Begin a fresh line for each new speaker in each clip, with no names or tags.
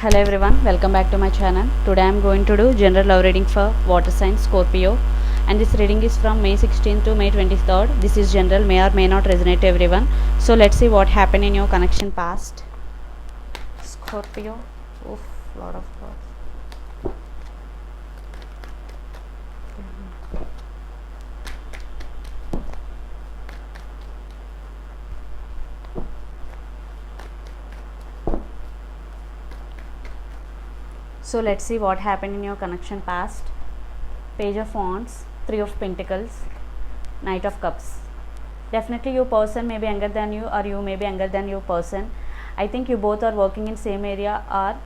Hello everyone, welcome back to my channel. Today I am going to do general love reading for water sign Scorpio, and this reading is from May 16th to May 23rd. This is general, may or may not resonate to everyone. So let's see what happened in your connection past. Scorpio, oof, lot of cards. So let's see what happened in your connection past. Page of Wands, Three of Pentacles, Knight of Cups. Definitely your person may be younger than you, or you may be younger than your person. I think you both are working in same area, or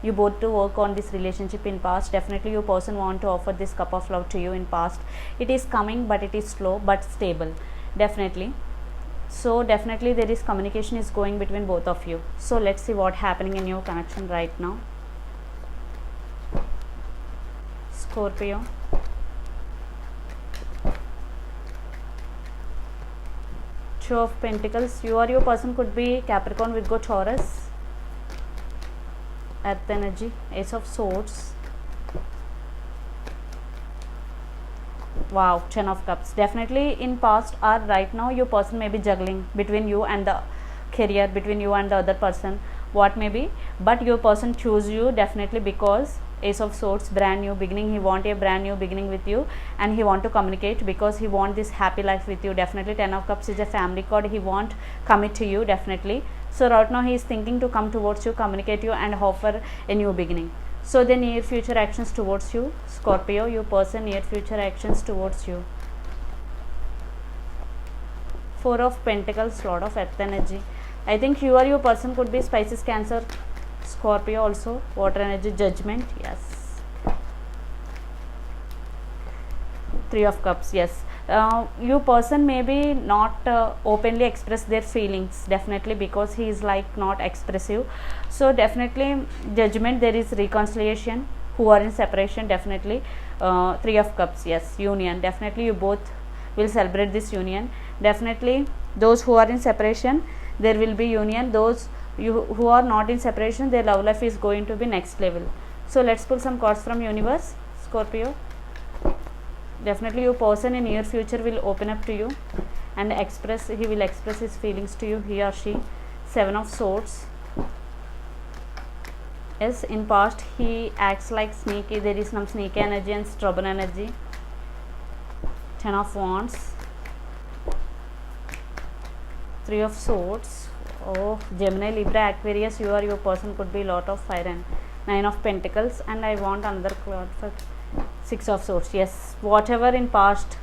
you both to work on this relationship in past. Definitely your person want to offer this cup of love to you in past. It is coming, but it is slow but stable. Definitely. So definitely there is communication is going between both of you. So let's see what happening in your connection right now. Scorpio, Two of Pentacles. You or your person could be Capricorn, Virgo, Taurus. Earth energy, Ace of Swords. Wow, Ten of Cups. Definitely in past or right now your person may be juggling between you and the career, between you and the other person, what may be, but your person choose you definitely because Ace of Swords, brand new beginning. He want a brand new beginning with you, and he want to communicate because he want this happy life with you. Definitely Ten of Cups is a family card. He want commit to you definitely. So right now he is thinking to come towards you, communicate you, and offer a new beginning. So the near future actions towards you, Scorpio, your person near future actions towards you. Four of Pentacles, lot of earth energy. I think you or your person could be Pisces, Cancer, Scorpio also. Water energy, Judgment, yes. Three of Cups, yes. Your person maybe not openly express their feelings definitely because he is like not expressive. So definitely Judgment, there is reconciliation. Who are in separation, definitely Three of Cups, yes. Union, definitely you both will celebrate this union. Definitely those who are in separation, there will be union. Those you who are not in separation, their love life is going to be next level. So let's pull some cards from universe, Scorpio. Definitely your person in near future will open up to you and express, he will express his feelings to you, he or she. Seven of Swords. Yes, in past he acts like sneaky, there is some sneaky energy and stubborn energy. Ten of Wands. Three of Swords. Oh, Gemini, Libra, Aquarius, you or your person could be lot of fire. And Nine of Pentacles, and I want another card for Six of Swords. Yes, whatever in past,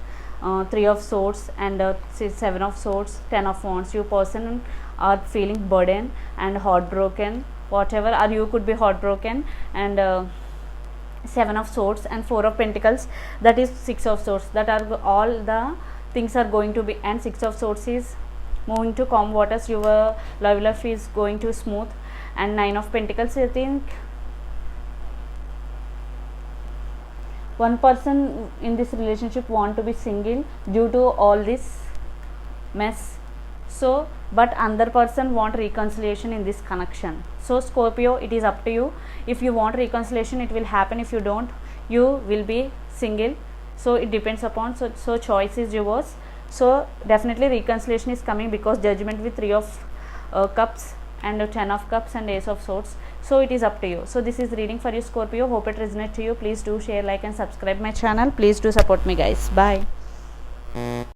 Three of Swords and Seven of Swords, Ten of Wands, your person are feeling burden and heartbroken, whatever, or you could be heartbroken. And Seven of Swords and Four of Pentacles, that is Six of Swords, that are all the things are going to be, and Six of Swords is moving to calm waters, your love life is going to smooth. And Nine of Pentacles, I think one person in this relationship want to be single due to all this mess. So but another person want reconciliation in this connection. So Scorpio, it is up to you. If you want reconciliation, it will happen. If you don't, you will be single. So it depends upon, so choice is yours. So definitely reconciliation is coming because Judgment with Three of Cups and Ten of Cups and Ace of Swords. So it is up to you. So this is reading for you, Scorpio. Hope it resonates to you. Please do share, like and subscribe my channel. Please do support me, guys. Bye.